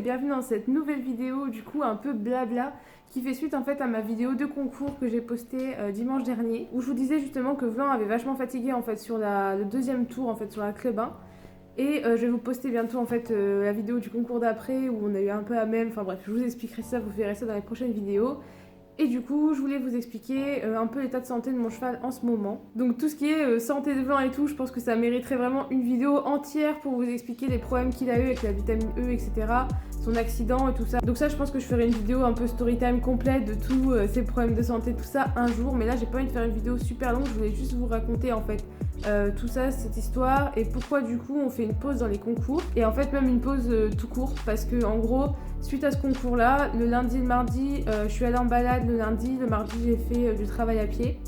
bienvenue dans cette nouvelle vidéo du coup un peu blabla qui fait suite en fait à ma vidéo de concours que j'ai postée dimanche dernier où je vous disais justement que Vlan avait vachement fatigué en fait sur le deuxième tour en fait sur la club 1 et je vais vous poster bientôt en fait la vidéo du concours d'après où on a eu un peu la même, enfin bref je vous expliquerai ça, vous verrez ça dans les prochaines vidéos. Et du coup, je voulais vous expliquer un peu l'état de santé de mon cheval en ce moment. Donc tout ce qui est santé de Vlan et tout, je pense que ça mériterait vraiment une vidéo entière pour vous expliquer les problèmes qu'il a eu avec la vitamine E, etc. Son accident et tout ça. Donc ça, je pense que je ferai une vidéo un peu story time complète de tous ces problèmes de santé, tout ça un jour. Mais là, j'ai pas envie de faire une vidéo super longue, je voulais juste vous raconter en fait tout ça, cette histoire et pourquoi du coup on fait une pause dans les concours. Et en fait même une pause tout court parce que en gros, suite à ce concours là, le lundi et le mardi, je suis allée en balade le lundi, le mardi j'ai fait du travail à pied.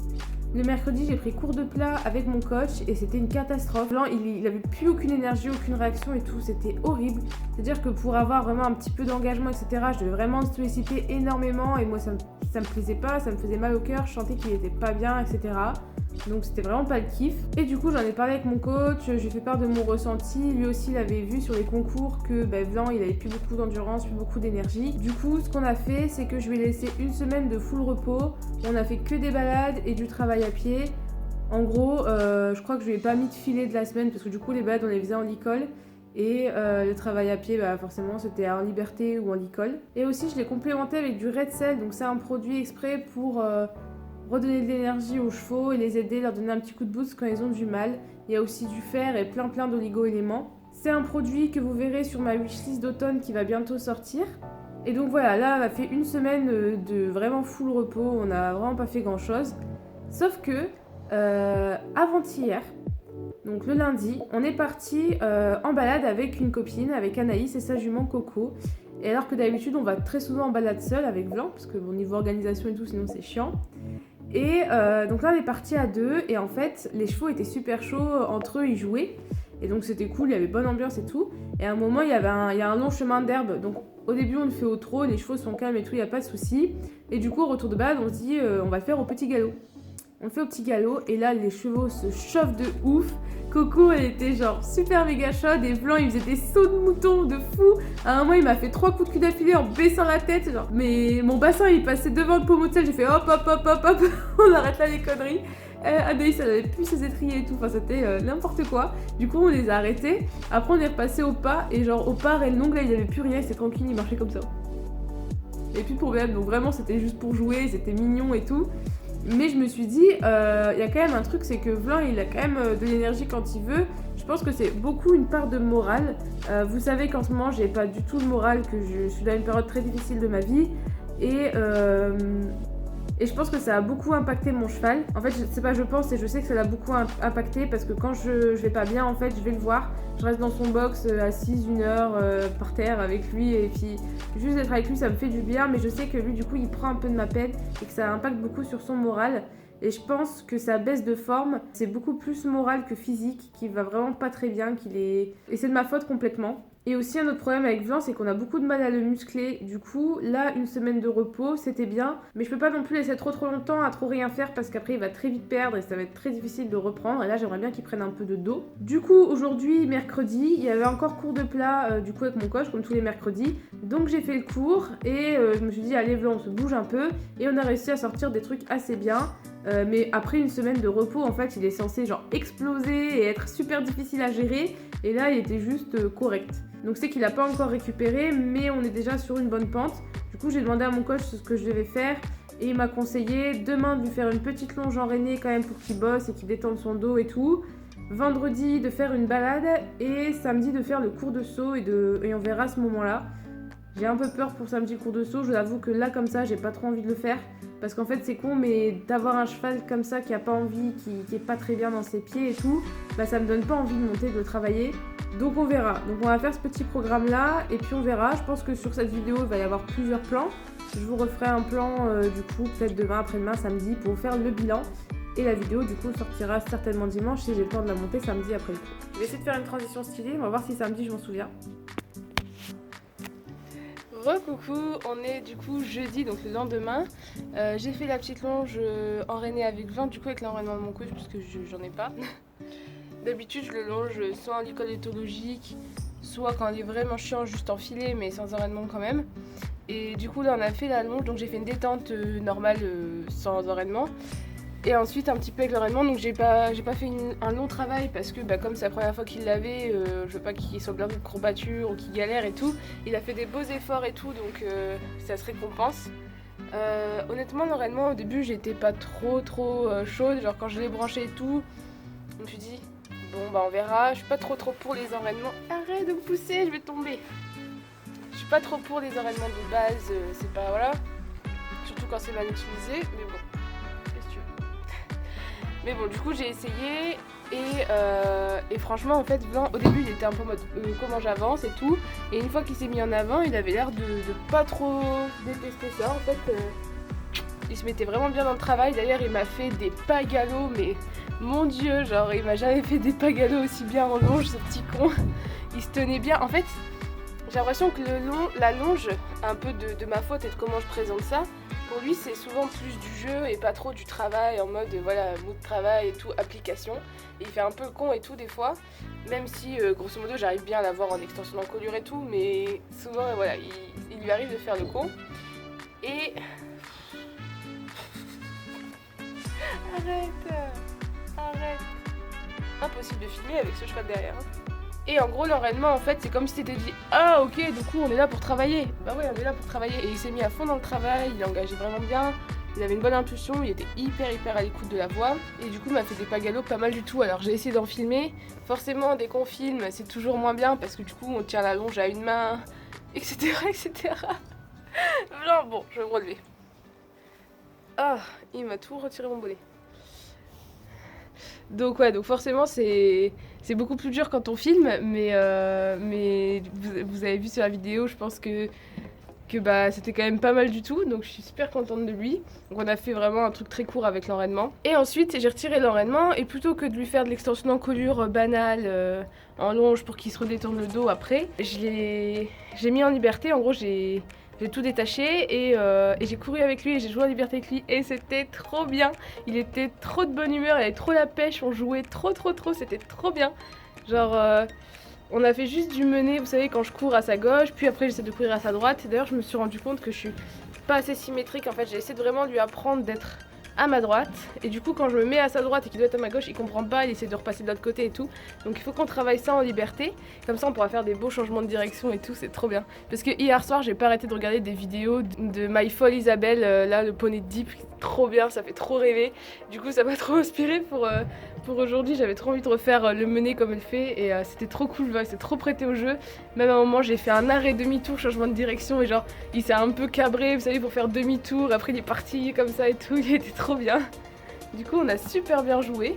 Le mercredi, j'ai pris cours de plat avec mon coach et c'était une catastrophe. Là, il avait plus aucune énergie, aucune réaction et tout, c'était horrible. C'est-à-dire que pour avoir vraiment un petit peu d'engagement, etc., je devais vraiment le solliciter énormément et moi ça me plaisait pas, ça me faisait mal au cœur, je sentais qu'il était pas bien, etc. Donc c'était vraiment pas le kiff. Et du coup j'en ai parlé avec mon coach, j'ai fait part de mon ressenti. Lui aussi il avait vu sur les concours que Vlan il avait plus beaucoup d'endurance, plus beaucoup d'énergie. Du coup ce qu'on a fait c'est que je lui ai laissé une semaine de full repos. On a fait que des balades et du travail à pied. En gros je crois que je lui ai pas mis de filet de la semaine parce que du coup les balades on les faisait en licol. Et le travail à pied, forcément, c'était en liberté ou en licol. Et aussi, je l'ai complémenté avec du Red Cell. Donc, c'est un produit exprès pour redonner de l'énergie aux chevaux et les aider, leur donner un petit coup de boost quand ils ont du mal. Il y a aussi du fer et plein d'oligo-éléments. C'est un produit que vous verrez sur ma wishlist d'automne qui va bientôt sortir. Et donc voilà, là, on a fait une semaine de vraiment full repos. On n'a vraiment pas fait grand-chose. Sauf que, avant-hier, donc le lundi, on est parti en balade avec une copine, avec Anaïs et sa jument Coco. Et alors que d'habitude, on va très souvent en balade seule avec Vlan, parce que bon, niveau organisation et tout, sinon c'est chiant. Et donc là, on est parti à deux. Et en fait, les chevaux étaient super chauds, entre eux, ils jouaient. Et donc c'était cool, il y avait bonne ambiance et tout. Et à un moment, il y a un long chemin d'herbe. Donc au début, on le fait au trot, les chevaux sont calmes et tout, il n'y a pas de souci. Et du coup, au retour de balade, on se dit, on va le faire au petit galop. On le fait au petit galop et là les chevaux se chauffent de ouf. Coco elle était genre super méga chaude et Vlan il faisait des sauts de mouton de fou. À un moment il m'a fait 3 coups de cul d'affilée en baissant la tête genre. Mais mon bassin il passait devant le pommeau de sel, j'ai fait hop on arrête là les conneries. Anaïs elle avait plus ses étriers et tout, enfin c'était n'importe quoi. Du coup on les a arrêtés. Après on est repassé au pas et genre au pas et le long là il avait plus rien, c'était tranquille, il marchait comme ça. Et puis pour même donc vraiment c'était juste pour jouer, c'était mignon et tout. Mais je me suis dit, il y a quand même un truc, c'est que Vlan, il a quand même de l'énergie quand il veut. Je pense que c'est beaucoup une part de morale. Vous savez qu'en ce moment, j'ai pas du tout le moral, que je suis dans une période très difficile de ma vie. Et je pense que ça a beaucoup impacté mon cheval. En fait, c'est pas je pense, et je sais que ça l'a beaucoup impacté parce que quand je vais pas bien, en fait, je vais le voir. Je reste dans son box assise 1 heure par terre avec lui et puis juste d'être avec lui, ça me fait du bien. Mais je sais que lui, du coup, il prend un peu de ma peine et que ça impacte beaucoup sur son moral. Et je pense que sa baisse de forme, c'est beaucoup plus moral que physique, qui va vraiment pas très bien, et c'est de ma faute complètement. Et aussi un autre problème avec Vlan, c'est qu'on a beaucoup de mal à le muscler. Du coup, là, une semaine de repos, c'était bien. Mais je peux pas non plus laisser trop longtemps à trop rien faire parce qu'après, il va très vite perdre et ça va être très difficile de reprendre. Et là, j'aimerais bien qu'il prenne un peu de dos. Du coup, aujourd'hui, mercredi, il y avait encore cours de plat du coup avec mon coach, comme tous les mercredis. Donc j'ai fait le cours et je me suis dit, allez Vlan, on se bouge un peu. Et on a réussi à sortir des trucs assez bien. Mais après une semaine de repos, en fait, il est censé genre exploser et être super difficile à gérer. Et là, il était juste correct. Donc c'est qu'il n'a pas encore récupéré, mais on est déjà sur une bonne pente. Du coup, j'ai demandé à mon coach ce que je devais faire. Et il m'a conseillé demain de lui faire une petite longe enraînée quand même pour qu'il bosse et qu'il détende son dos et tout. Vendredi, de faire une balade. Et samedi, de faire le cours de saut et on verra à ce moment-là. J'ai un peu peur pour samedi le cours de saut. Je vous avoue que là, comme ça, j'ai pas trop envie de le faire. Parce qu'en fait, c'est con, mais d'avoir un cheval comme ça qui a pas envie, qui est pas très bien dans ses pieds et tout, ça me donne pas envie de monter, de le travailler. Donc on verra. Donc on va faire ce petit programme-là et puis on verra. Je pense que sur cette vidéo, il va y avoir plusieurs plans. Je vous referai un plan du coup, peut-être demain, après-demain, samedi, pour faire le bilan. Et la vidéo du coup sortira certainement dimanche si j'ai le temps de la monter samedi après le cours. Je vais essayer de faire une transition stylée, on va voir si samedi je m'en souviens. Recoucou, on est du coup jeudi, donc le lendemain. J'ai fait la petite longe enraînée avec Vlan, du coup avec l'enraînement de mon coach, puisque j'en ai pas. D'habitude je le longe soit en licol éthologique, soit quand il est vraiment chiant, juste en filet, mais sans enraînement quand même. Et du coup là on a fait la longe, donc j'ai fait une détente normale sans enraînement. Et ensuite un petit peu avec l'enraînement, donc j'ai pas fait un long travail parce que comme c'est la première fois qu'il l'avait, je veux pas qu'il soit plein de courbatures ou qu'il galère et tout. Il a fait des beaux efforts et tout, donc ça se récompense. Honnêtement l'enraînement au début j'étais pas trop chaude, genre quand je l'ai branché et tout, je me suis dit bon on verra, je suis pas trop pour les enraînements. Arrête de me pousser, je vais tomber. Je suis pas trop pour les enraînements de base, c'est pas voilà, surtout quand c'est mal utilisé, mais bon. Mais bon, du coup, j'ai essayé et franchement, en fait, Blanc, au début, il était un peu en mode comment j'avance et tout. Et une fois qu'il s'est mis en avant, il avait l'air de pas trop détester ça. En fait, il se mettait vraiment bien dans le travail. D'ailleurs, il m'a fait des pas galops, mais mon Dieu, genre, il m'a jamais fait des pas galops aussi bien en longe, ce petit con. Il se tenait bien. En fait, j'ai l'impression que la longe, un peu de ma faute et de comment je présente ça, pour lui c'est souvent plus du jeu et pas trop du travail en mode voilà mood de travail et tout, application. Et il fait un peu le con et tout des fois, même si grosso modo j'arrive bien à l'avoir en extension d'encolure et tout, mais souvent voilà, il lui arrive de faire le con. Et... Arrête. Impossible de filmer avec ce cheval derrière. Et en gros l'enraînement en fait c'est comme si t'étais dit ah ok du coup on est là pour travailler. Bah ouais on est là pour travailler et il s'est mis à fond dans le travail, il est engagé vraiment bien, il avait une bonne impulsion, il était hyper à l'écoute de la voix et du coup il m'a fait des pas galops pas mal du tout. Alors j'ai essayé d'en filmer, forcément dès qu'on filme c'est toujours moins bien parce que du coup on tient la longe à une main etc. Non bon je vais me relever. Ah il m'a tout retiré mon bonnet. Donc ouais, donc forcément c'est beaucoup plus dur quand on filme, mais vous avez vu sur la vidéo, je pense que c'était quand même pas mal du tout, donc je suis super contente de lui. Donc on a fait vraiment un truc très court avec l'enraînement. Et ensuite j'ai retiré l'enraînement et plutôt que de lui faire de l'extension d'encolure banale en longe pour qu'il se redétourne le dos après, j'ai mis en liberté, en gros j'ai tout détaché et j'ai couru avec lui et j'ai joué en liberté avec lui et c'était trop bien. Il était trop de bonne humeur, il avait trop la pêche, on jouait trop, c'était trop bien. Genre on a fait juste du mener, vous savez quand je cours à sa gauche, puis après j'essaie de courir à sa droite. D'ailleurs je me suis rendu compte que je suis pas assez symétrique en fait, j'ai essayé de vraiment lui apprendre d'être à ma droite et du coup quand je me mets à sa droite et qu'il doit être à ma gauche il comprend pas, il essaie de repasser de l'autre côté et tout, donc il faut qu'on travaille ça en liberté, comme ça on pourra faire des beaux changements de direction et tout, c'est trop bien. Parce que hier soir j'ai pas arrêté de regarder des vidéos de My Folle Isabelle, là le poney de Deep, trop bien, ça fait trop rêver, du coup ça m'a trop inspiré pour aujourd'hui, j'avais trop envie de refaire le mener comme elle fait et c'était trop cool, c'est trop prêté au jeu. Même à un moment j'ai fait un arrêt demi-tour, changement de direction et genre il s'est un peu cabré, vous savez, pour faire demi-tour, après il est parti comme ça et tout, il était trop bien. Du coup on a super bien joué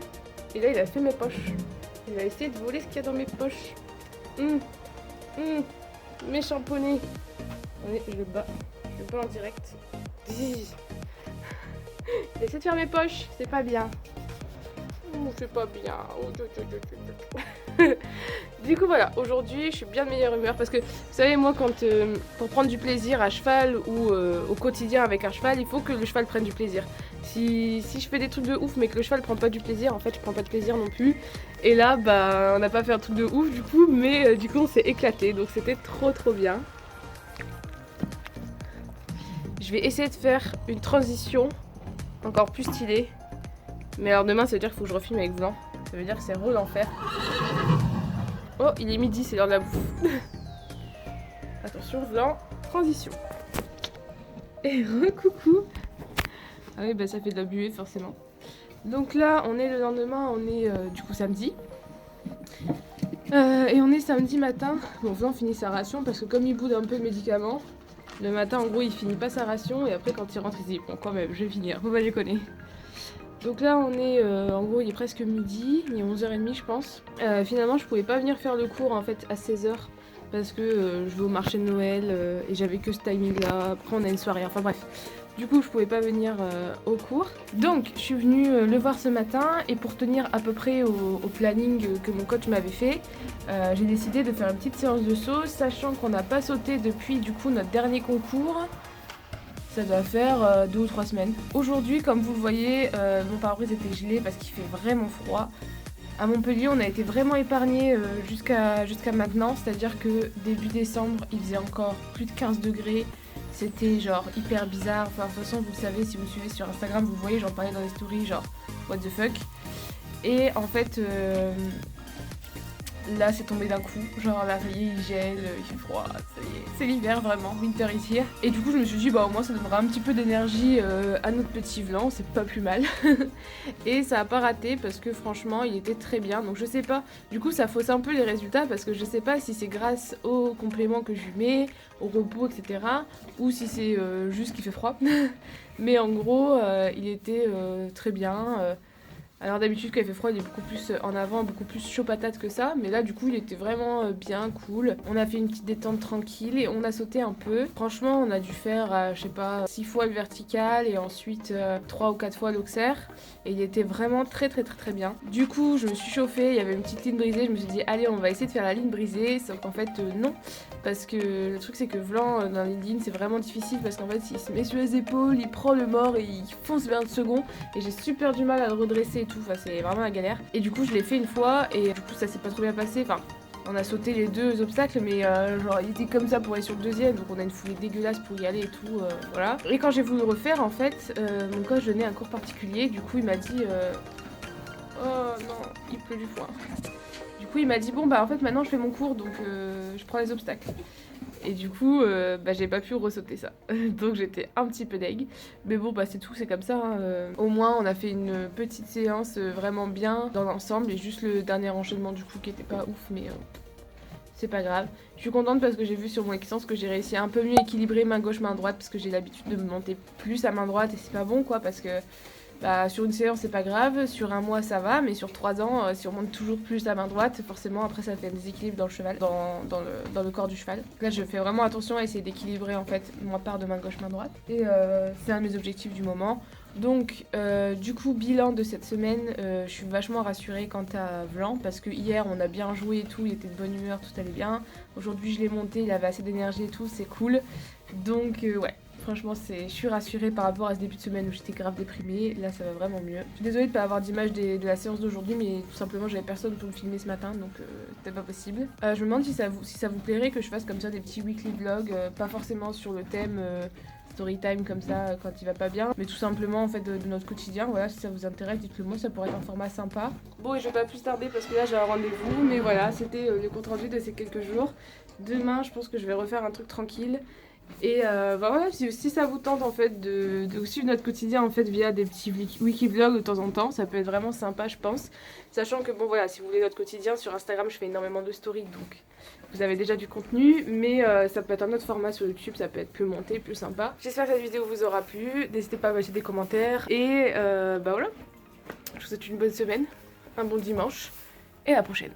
et là il a fait mes poches. Il a essayé de voler ce qu'il y a dans mes poches. Méchant poney. Attendez, je le bats en direct. Il a essayé de faire mes poches, c'est pas bien. C'est pas bien. Du coup voilà, aujourd'hui je suis bien de meilleure humeur parce que vous savez moi quand pour prendre du plaisir à cheval ou au quotidien avec un cheval, il faut que le cheval prenne du plaisir. Si je fais des trucs de ouf mais que le cheval prend pas du plaisir, en fait je prends pas de plaisir non plus. Et là on n'a pas fait un truc de ouf du coup, mais du coup on s'est éclaté, donc c'était trop bien. Je vais essayer de faire une transition encore plus stylée. Mais alors demain ça veut dire qu'il faut que je refilme avec Blanc. Ça veut dire que c'est re l'enfer. Oh il est midi, c'est l'heure de la bouffe. Attention Blanc, transition. Et re-coucou. Ah oui ça fait de la buée forcément. Donc là on est le lendemain, on est du coup samedi. Et on est samedi matin. Bon Blanc finit sa ration parce que comme il boude un peu le médicament, le matin en gros il finit pas sa ration et après quand il rentre il se dit bon quand même je vais finir, faut pas déconner. Donc là on est, en gros il est presque midi, il est 11h30 je pense. Finalement je pouvais pas venir faire le cours en fait à 16h parce que je vais au marché de Noël et j'avais que ce timing là, après on a une soirée, enfin bref. Du coup je pouvais pas venir au cours. Donc je suis venue le voir ce matin et pour tenir à peu près au planning que mon coach m'avait fait, j'ai décidé de faire une petite séance de saut, sachant qu'on n'a pas sauté depuis du coup notre dernier concours. Ça doit faire 2 ou 3 semaines. Aujourd'hui, comme vous le voyez, mon pare-brise était gelé parce qu'il fait vraiment froid. À Montpellier, on a été vraiment épargnés jusqu'à maintenant, c'est-à-dire que début décembre, il faisait encore plus de 15 degrés. C'était genre hyper bizarre. Enfin, de toute façon, vous le savez, si vous me suivez sur Instagram, vous voyez, j'en parlais dans les stories, genre what the fuck. Et en fait, là c'est tombé d'un coup, genre là ça y est il gèle, il fait froid, ça y est, c'est l'hiver vraiment, winter is here. Et du coup je me suis dit bah au moins ça donnera un petit peu d'énergie à notre petit Vlan, c'est pas plus mal. Et ça a pas raté parce que franchement il était très bien, donc je sais pas, du coup ça fausse un peu les résultats parce que je sais pas si c'est grâce aux compléments que je lui mets, au repos etc. ou si c'est juste qu'il fait froid. Mais en gros il était très bien. Alors d'habitude quand il fait froid il est beaucoup plus en avant, beaucoup plus chaud patate que ça, mais là du coup il était vraiment bien cool. On a fait une petite détente tranquille et on a sauté un peu. Franchement on a dû faire je sais pas 6 fois le vertical et ensuite 3 ou 4 fois l'auxerre et il était vraiment très bien. Du coup je me suis chauffée, il y avait une petite ligne brisée, je me suis dit allez on va essayer de faire la ligne brisée, sauf qu'en fait non, parce que le truc c'est que Vlan dans les lignes c'est vraiment difficile parce qu'en fait il se met sur les épaules, il prend le mort et il fonce vers le second et j'ai super du mal à le redresser et tout, enfin c'est vraiment la galère. Et du coup je l'ai fait une fois et du coup ça s'est pas trop bien passé, enfin on a sauté les 2 obstacles mais genre il était comme ça pour aller sur le deuxième, donc on a une foulée dégueulasse pour y aller et tout, voilà. Et quand j'ai voulu le refaire en fait, mon coach donnait un cours particulier, du coup il m'a dit oh non, il pleut du foin. Du coup il m'a dit bon bah en fait maintenant je fais mon cours donc je prends les obstacles. Et du coup, j'ai pas pu ressauter ça. Donc j'étais un petit peu deg. Mais bon, bah c'est tout, c'est comme ça. Hein. Au moins, on a fait une petite séance vraiment bien dans l'ensemble. Et juste le dernier enchaînement du coup qui était pas ouf, mais c'est pas grave. Je suis contente parce que j'ai vu sur mon Xsense que j'ai réussi à un peu mieux équilibrer main gauche, main droite. Parce que j'ai l'habitude de me monter plus à main droite et c'est pas bon quoi. Parce que bah, sur une séance c'est pas grave, sur un mois ça va, mais sur 3 ans, si on monte toujours plus à main droite, forcément après ça fait un déséquilibre dans le cheval, dans le corps du cheval. Là je fais vraiment attention à essayer d'équilibrer en fait ma part de main gauche, main droite. Et c'est un de mes objectifs du moment. Donc du coup bilan de cette semaine, je suis vachement rassurée quant à Vlan parce que hier on a bien joué et tout, il était de bonne humeur, tout allait bien. Aujourd'hui je l'ai monté, il avait assez d'énergie et tout, c'est cool. Donc ouais. Franchement, je suis rassurée par rapport à ce début de semaine où j'étais grave déprimée. Là, ça va vraiment mieux. Je suis désolée de ne pas avoir d'image de la séance d'aujourd'hui, mais tout simplement, j'avais personne pour me filmer ce matin, donc c'était pas possible. Je me demande si ça vous plairait que je fasse comme ça des petits weekly vlogs, pas forcément sur le thème story time comme ça quand il va pas bien, mais tout simplement en fait de notre quotidien. Voilà, si ça vous intéresse, dites-le moi, ça pourrait être un format sympa. Bon, et je vais pas plus tarder parce que là j'ai un rendez-vous, mais voilà, c'était le compte rendu de ces quelques jours. Demain, je pense que je vais refaire un truc tranquille. Et voilà, si ça vous tente en fait de suivre notre quotidien en fait via des petits wiki vlogs de temps en temps, ça peut être vraiment sympa je pense. Sachant que bon voilà, si vous voulez notre quotidien sur Instagram, je fais énormément de stories donc vous avez déjà du contenu, mais ça peut être un autre format sur YouTube, ça peut être plus monté, plus sympa. J'espère que cette vidéo vous aura plu, n'hésitez pas à lâcher des commentaires et voilà, je vous souhaite une bonne semaine, un bon dimanche et à la prochaine.